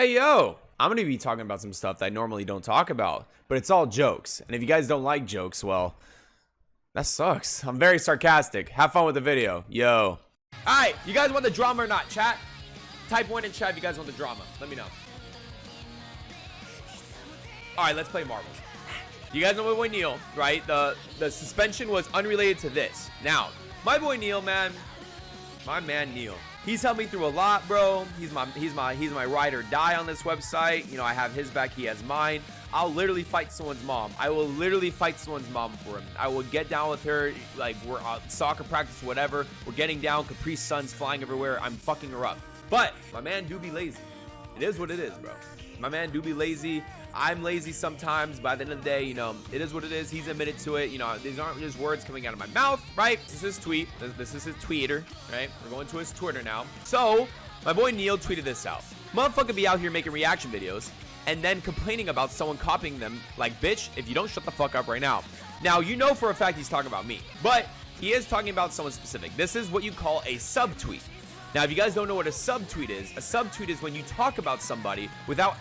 Hey, yo, I'm going to be talking about some stuff that I normally don't talk about, but it's all jokes. And if you guys don't like jokes, well, that sucks. I'm very sarcastic. Have fun with the video. Yo. All right, you guys want the drama or not, chat? Type 1 in chat if you guys want the drama. Let me know. All right, let's play Marvel. You guys know my boy Neel, right? The suspension was unrelated to this. Now, my boy Neel, man, my man Neel, he's helped me through a lot, bro. He's my ride or die on this website. You know, I have his back, he has mine. I'll literally fight someone's mom. I will literally fight someone's mom for him. I will get down with her, like we're at soccer practice, whatever. We're getting down, Capri Sun's flying everywhere. I'm fucking her up. But my man do be lazy. It is what it is, bro. My man do be lazy. I'm lazy sometimes. By the end of the day, you know, it is what it is. He's admitted to it. You know, these aren't just words coming out of my mouth, right? This is his tweet. This is his tweeter, right? We're going to his Twitter now. So, my boy Neel tweeted this out. Motherfucker be out here making reaction videos and then complaining about someone copying them. Like, bitch, if you don't shut the fuck up right now. Now, you know for a fact he's talking about me, but he is talking about someone specific. This is what you call a subtweet. Now, if you guys don't know what a subtweet is when you talk about somebody without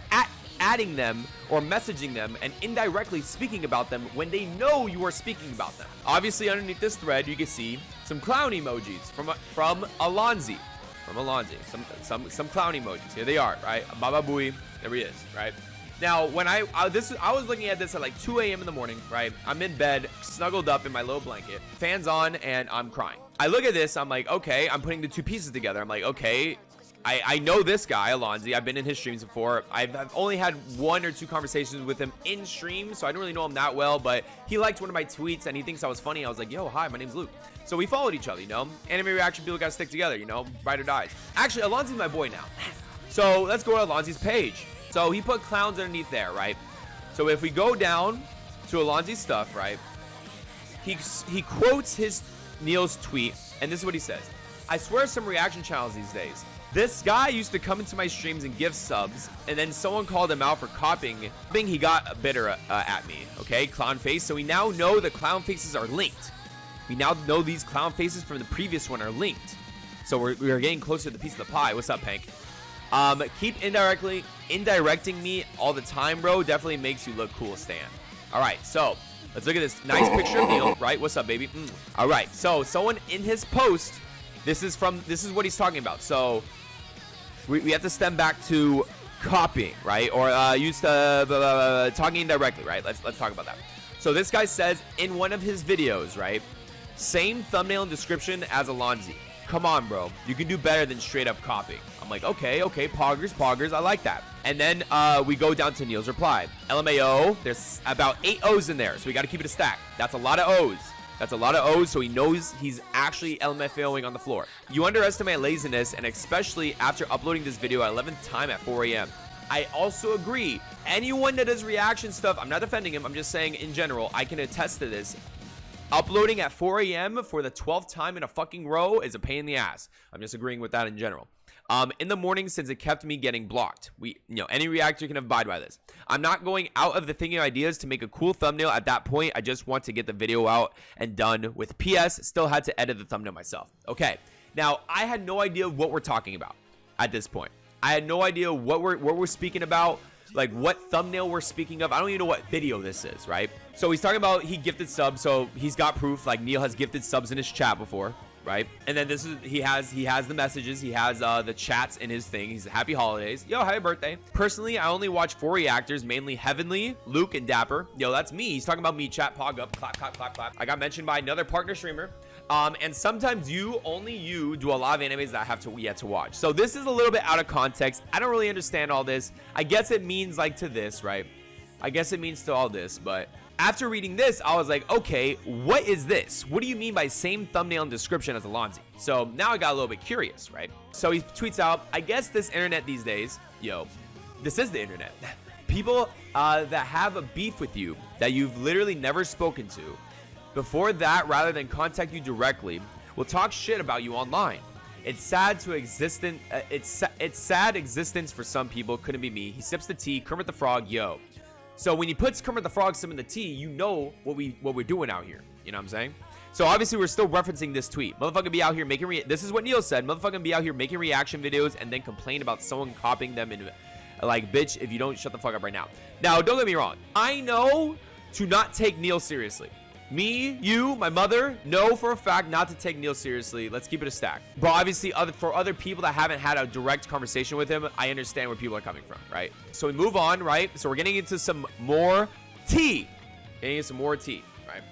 adding them or messaging them and indirectly speaking about them when they know you are speaking about them. Obviously, underneath this thread, you can see some clown emojis from Alonzi. Some clown emojis. Here they are, right? Baba Booey. There he is, right? Now, when I was looking at this at like 2 a.m. in the morning, right? I'm in bed, snuggled up in my little blanket, fans on, and I'm crying. I look at this, I'm like, okay, I'm putting the two pieces together. I'm like, okay, I know this guy, Alonzi. I've been in his streams before. I've only had 1 or 2 conversations with him in stream, so I don't really know him that well, but he liked one of my tweets, and he thinks I was funny. I was like, yo, hi, my name's Luke. So we followed each other, you know? Anime reaction people gotta stick together, you know? Ride or dies. Actually, Alonzi's my boy now. So let's go to Alonzi's page. So he put clowns underneath there, right? So if we go down to Alonzi's stuff, right? He quotes Neel's tweet, and this is what he says. I swear some reaction channels these days. This guy used to come into my streams and give subs, and then someone called him out for copying. He got bitter at me, okay? Clown face. So we now know the clown faces are linked. We now know these clown faces from the previous one are linked. So we're getting closer to the piece of the pie. What's up, Pank? Keep indirecting me all the time, bro. Definitely makes you look cool, Stan. All right, so let's look at this nice picture of Neel, right? What's up, baby? All right, so someone in his post, this is what he's talking about. So we have to stem back to copying, right? Or talking indirectly, right? Let's talk about that. So this guy says in one of his videos, right? Same thumbnail and description as Alonzi. Come on, bro. You can do better than straight up copying. I'm like, okay, poggers, I like that. And then we go down to Neel's reply. LMAO, there's about 8 O's in there, so we got to keep it a stack. That's a lot of O's. So he knows he's actually LMFAOing on the floor. You underestimate laziness, and especially after uploading this video at 11th time at 4 a.m. I also agree. Anyone that does reaction stuff, I'm not defending him, I'm just saying in general, I can attest to this. Uploading at 4 a.m. for the 12th time in a fucking row is a pain in the ass. I'm just agreeing with that in general. In the morning, since it kept me getting blocked. Any reactor can abide by this. I'm not going out of the thinking ideas to make a cool thumbnail at that point. I just want to get the video out and done with. PS, still had to edit the thumbnail myself. Okay, now I had no idea what we're talking about at this point. I had no idea what we're speaking about. Like what thumbnail we're speaking of. I don't even know what video this is, right? So he's talking about he gifted subs, so he's got proof. Like Neel has gifted subs in his chat before, right? And then he has the messages, he has the chats in his thing. He's happy holidays. Yo, happy birthday. Personally, I only watch 4 reactors, mainly Heavenly, Luke, and Dapper. Yo, that's me. He's talking about me. Chat, pog up, clap, clap, clap, clap. I got mentioned by another partner streamer. And sometimes only you do a lot of animes that I have yet to watch. So this is a little bit out of context. I don't really understand all this. I guess it means like to this, right? I guess it means to all this, but after reading this, I was like, okay, what is this? What do you mean by same thumbnail and description as Alonzi? So now I got a little bit curious, right? So he tweets out, I guess this internet these days, yo, this is the internet. People that have a beef with you that you've literally never spoken to. Before that, rather than contact you directly, will talk shit about you online. It's sad existence for some people. Couldn't be me. He sips the tea. Kermit the Frog, yo. So when he puts Kermit the Frog sipping the tea, you know what we're doing out here. You know what I'm saying? So obviously we're still referencing this tweet. Motherfucker be out here making this is what Neel said. Motherfucker be out here making reaction videos and then complain about someone copying them Like, bitch, if you don't shut the fuck up right now. Now, don't get me wrong. I know to not take Neel seriously. Me, you, my mother, know for a fact not to take Neel seriously. Let's keep it a stack. But obviously, for other people that haven't had a direct conversation with him, I understand where people are coming from, right? So we move on, right? So we're getting into some more tea. Getting into some more tea, right?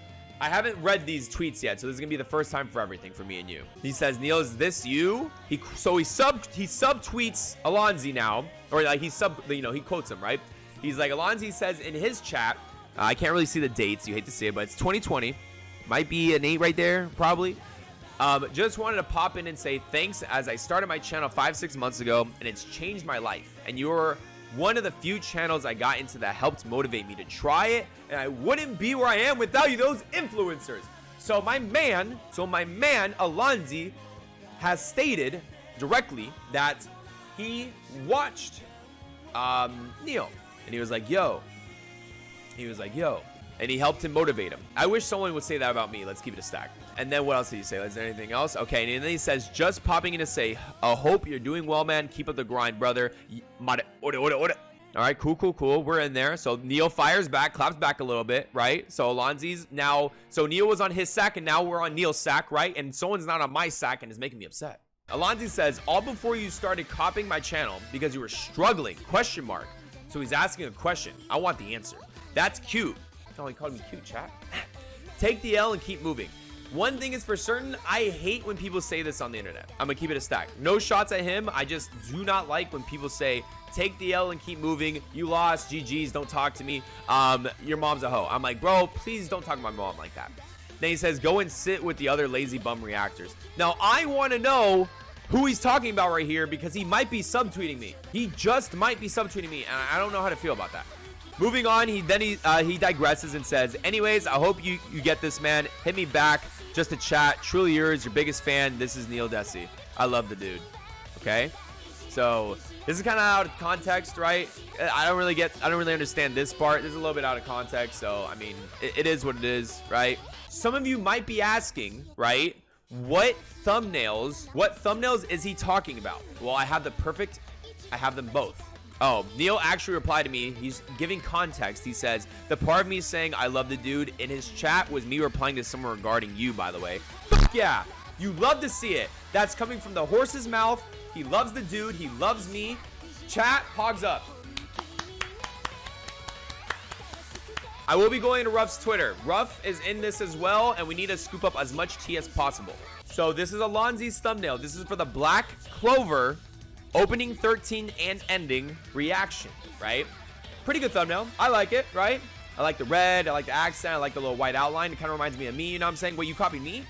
I haven't read these tweets yet, so this is gonna be the first time for everything for me and you. He says, Neel, is this you? He subtweets Alonzi now, or like he quotes him, right? He's like, Alonzi says in his chat, I can't really see the dates. You hate to see it, but it's 2020. Might be an 8 right there, probably. Just wanted to pop in and say thanks, as I started my channel 5-6 months ago, and it's changed my life. And you're one of the few channels I got into that helped motivate me to try it, and I wouldn't be where I am without you, those influencers. So my man Alonzi has stated directly that he watched Neel, and he was like, yo. And he helped him motivate him. I wish someone would say that about me. Let's keep it a stack. And then what else did he say? Is there anything else? Okay, and then he says, just popping in to say, I hope you're doing well, man. Keep up the grind, brother. All right, cool. We're in there. So Neel fires back, claps back a little bit, right? So Alonzi's now, so Neel was on his sack, and now we're on Neel's sack, right? And someone's not on my sack, and it's making me upset. Alonzi says, all before you started copying my channel because you were struggling, ? So he's asking a question. I want the answer. That's cute. Oh, he called me cute, chat. Take the L and keep moving. One thing is for certain, I hate when people say this on the internet. I'm gonna keep it a stack. No shots at him. I just do not like when people say, take the L and keep moving. You lost, GG's, don't talk to me. Your mom's a hoe. I'm like, bro, please don't talk to my mom like that. Then he says, go and sit with the other lazy bum reactors. Now, I want to know who he's talking about right here, because he might be subtweeting me. He just might be subtweeting me, and I don't know how to feel about that. Moving on, he digresses and says, anyways, I hope you get this, man. Hit me back just to chat. Truly yours, your biggest fan. This is Neel Desai. I love the dude. Okay, so this is kind of out of context, right? I don't really understand this part. This is a little bit out of context, so I mean, it is what it is, right? Some of you might be asking, right, what thumbnails is he talking about? Well, I have them both. Oh, Neel actually replied to me. He's giving context. He says, the part of me saying I love the dude in his chat was me replying to someone regarding you, by the way. Fuck yeah. You love to see it. That's coming from the horse's mouth. He loves the dude. He loves me. Chat, hogs up. I will be going to Ruff's Twitter. Ruff is in this as well, and we need to scoop up as much tea as possible. So this is Alonzi's thumbnail. This is for the Black Clover opening 13 and ending reaction, right? Pretty good thumbnail. I like it, right? I like the red. I like the accent. I like the little white outline. It kind of reminds me of me. You know what I'm saying? Wait, you copied me?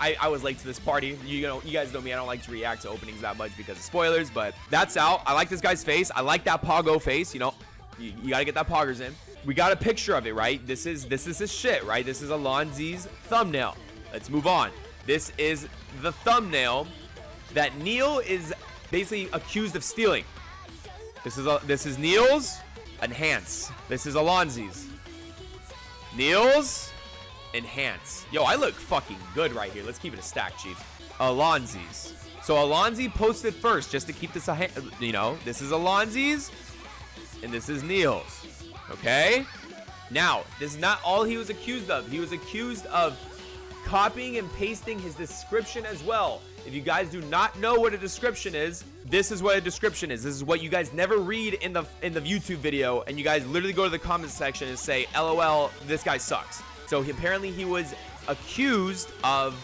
I was late to this party. You guys know me. I don't like to react to openings that much because of spoilers, but that's out. I like this guy's face. I like that Pogo face. You know, you got to get that Poggers in. We got a picture of it, right? This is his shit, right? This is Alonzi's thumbnail. Let's move on. This is the thumbnail that Neel is basically accused of stealing. This is Neel's. Enhance. This is Alonzi's. Neel's. Enhance. Yo, I look fucking good right here. Let's keep it a stack, chief. Alonzi's. So Alonzi posted first just to keep this this is Alonzi's and this is Neel's. Okay? Now, this is not all he was accused of. He was accused of copying and pasting his description as well. If you guys do not know what a description is, this is what a description is. This is what you guys never read in the YouTube video, and you guys literally go to the comment section and say, LOL, this guy sucks. So apparently he was accused of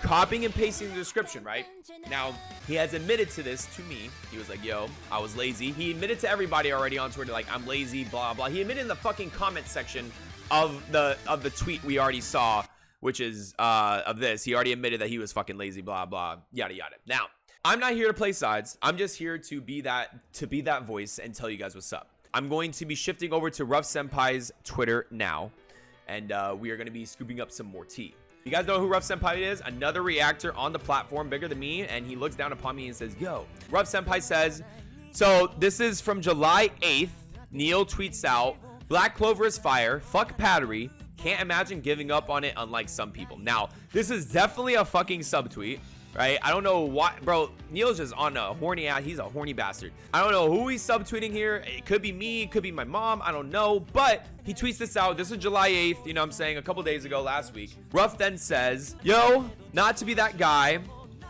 copying and pasting the description, right? Now, he has admitted to this to me. He was like, yo, I was lazy. He admitted to everybody already on Twitter, like, I'm lazy, blah, blah. He admitted in the fucking comment section of the tweet we already saw, which is of this. He already admitted that he was fucking lazy, blah, blah, yada, yada. Now, I'm not here to play sides. I'm just here to be that voice and tell you guys what's up. I'm going to be shifting over to Ruff Senpai's Twitter now, and we are going to be scooping up some more tea. You guys know who Ruff Senpai is? Another reactor on the platform, bigger than me, and he looks down upon me and says, yo. Ruff Senpai says, so this is from July 8th. Neel tweets out, Black Clover is fire, fuck Pattery, can't imagine giving up on it unlike some people. Now, this is definitely a fucking subtweet. right? I don't know why, bro. Neil's just on a horny ass. He's a horny bastard. I don't know who he's subtweeting here. It could be me, it could be my mom, I don't know. But he tweets this out. This is July 8th, you know what I'm saying, a couple days ago, last week. Ruff then says, yo, not to be that guy,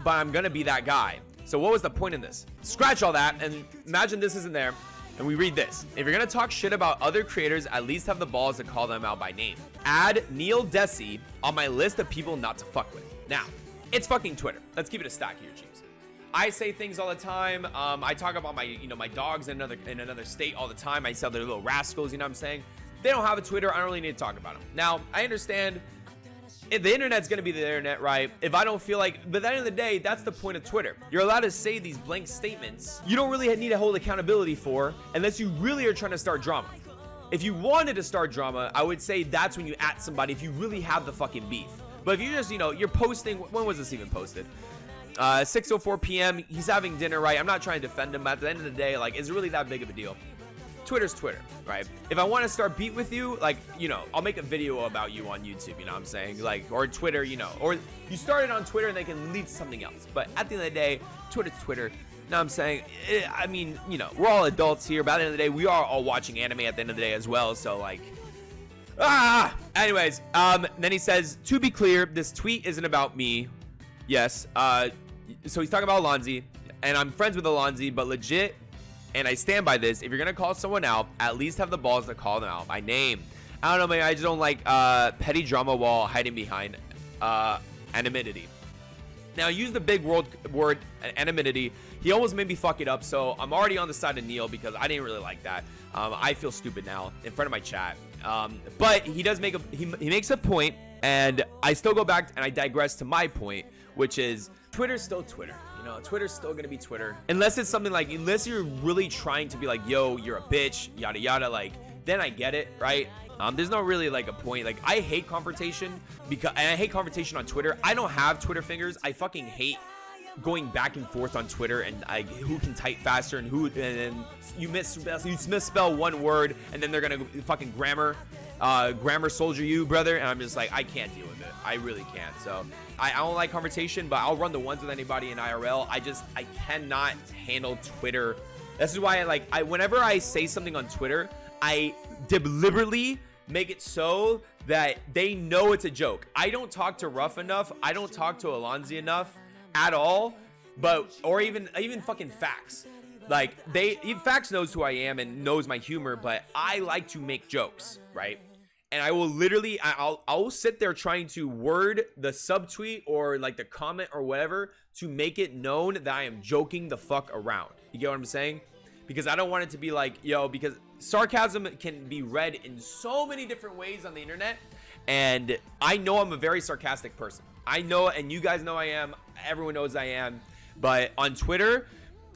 but I'm gonna be that guy. So what was the point in this? Scratch all that and imagine this isn't there. And we read this. If you're gonna talk shit about other creators, at least have the balls to call them out by name. Add Neel Desai on my list of people not to fuck with. Now, it's fucking Twitter. Let's keep it a stack here, Chiefs. I say things all the time. I talk about my, my dogs in another state all the time. I sell their little rascals, you know what I'm saying? They don't have a Twitter. I don't really need to talk about them. Now, I understand if the internet's gonna be the internet, right? If I don't feel like, but at the end of the day, that's the point of Twitter. You're allowed to say these blank statements you don't really need to hold accountability for unless you really are trying to start drama. If you wanted to start drama, I would say that's when you at somebody if you really have the fucking beef. But if you just, you're posting, when was this even posted? 6:04 p.m. He's having dinner, right? I'm not trying to defend him. At the end of the day, like, is it really that big of a deal? Twitter's Twitter, right? If I want to start beat with you, like, I'll make a video about you on YouTube, you know what I'm saying? Like, or Twitter, or you started on Twitter and they can lead to something else. But at the end of the day, Twitter's Twitter. You know what I'm saying? I mean, we're all adults here, but at the end of the day, we are all watching anime at the end of the day as well. So, like, anyways, then he says, to be clear, this tweet isn't about me. Yes. So he's talking about Alonzi, and I'm friends with Alonzi, but legit, and I stand by this, if you're gonna call someone out, at least have the balls to call them out by name. I don't know, man, I just don't like petty drama while hiding behind anonymity. Now, use the big word anonymity. He almost made me fuck it up, so I'm already on the side of Neel because I didn't really like that. I feel stupid now in front of my chat. But he does make he makes a point, and I still go back and I digress to my point, which is Twitter's still Twitter. Twitter's still gonna be Twitter, unless it's something like, unless you're really trying to be like, yo, you're a bitch, yada yada, like, then I get it, right? There's not really like a point. Like, I hate confrontation and I hate confrontation on Twitter. I don't have Twitter fingers. I fucking hate going back and forth on Twitter and who can type faster and you misspell one word and then they're gonna fucking grammar soldier you, brother, and I'm just like, I can't deal with it. I really can't. So I don't like conversation, but I'll run the ones with anybody in IRL. I cannot handle Twitter. This is why whenever I say something on Twitter, I deliberately make it so that they know it's a joke. I don't talk to Ruff enough. I don't talk to Alonzi enough at all, or even fucking Fax. Like, Fax knows who I am and knows my humor, but I like to make jokes, right? And I will literally, I'll sit there trying to word the subtweet or like the comment or whatever to make it known that I am joking the fuck around. You get what I'm saying? Because I don't want it to be like, yo, because sarcasm can be read in so many different ways on the internet. And I know I'm a very sarcastic person. I know, and you guys know I am. Everyone knows I am. But on Twitter,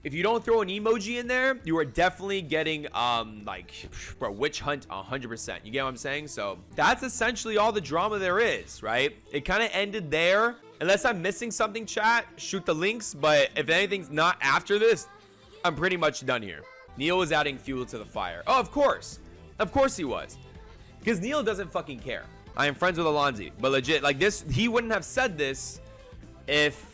if you don't throw an emoji in there, you are definitely getting, bro, witch hunt 100%. You get what I'm saying? So that's essentially all the drama there is, right? It kind of ended there. Unless I'm missing something, chat, shoot the links. But if anything's not after this, I'm pretty much done here. Neel was adding fuel to the fire. Oh, of course. Of course he was. Because Neel doesn't fucking care. I am friends with Alonzi. But legit, like this, he wouldn't have said this if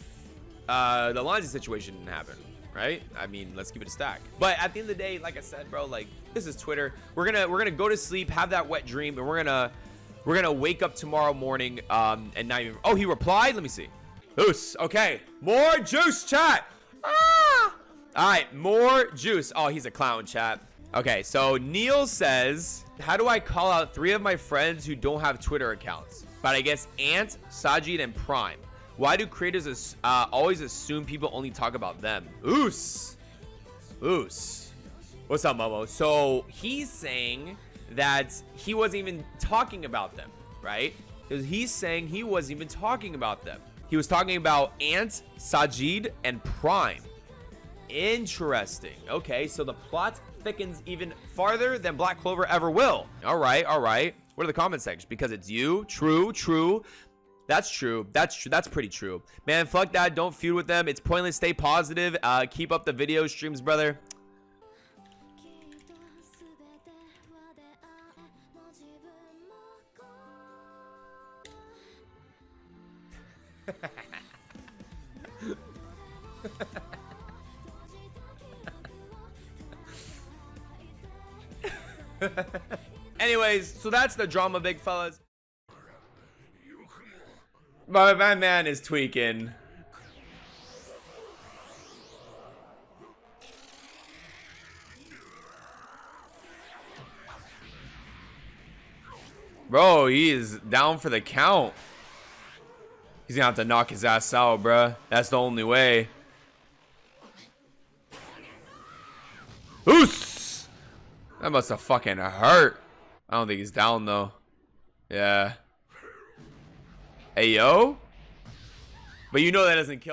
the Alonzi situation didn't happen. Right? I mean, let's keep it a stack. But at the end of the day, like I said, bro, like, this is Twitter. We're gonna go to sleep, have that wet dream, and we're gonna wake up tomorrow morning and not even. Oh, he replied. Let me see. Juice. Okay, more juice, chat. Ah! All right, more juice. Oh, he's a clown, chat. Okay, so Neel says, how do I call out 3 of my friends who don't have Twitter accounts? But I guess Ant, Sajid, and Prime. Why do creators always assume people only talk about them? Oos. What's up, Momo? So he's saying that he wasn't even talking about them, right? Because he's saying he wasn't even talking about them. He was talking about Ant, Sajid, and Prime. Interesting. Okay, so the plot thickens even farther than Black Clover ever will. All right. What are the comment sections? Because it's you. True. That's true. That's pretty true. Man, fuck that. Don't feud with them. It's pointless. Stay positive. Keep up the video streams, brother. Anyways, so that's the drama, big fellas. My man is tweaking. Bro, he is down for the count. He's gonna have to knock his ass out, bruh. That's the only way. Oos! That must have fucking hurt. I don't think he's down, though. Yeah. Hey, yo? But you know that doesn't kill.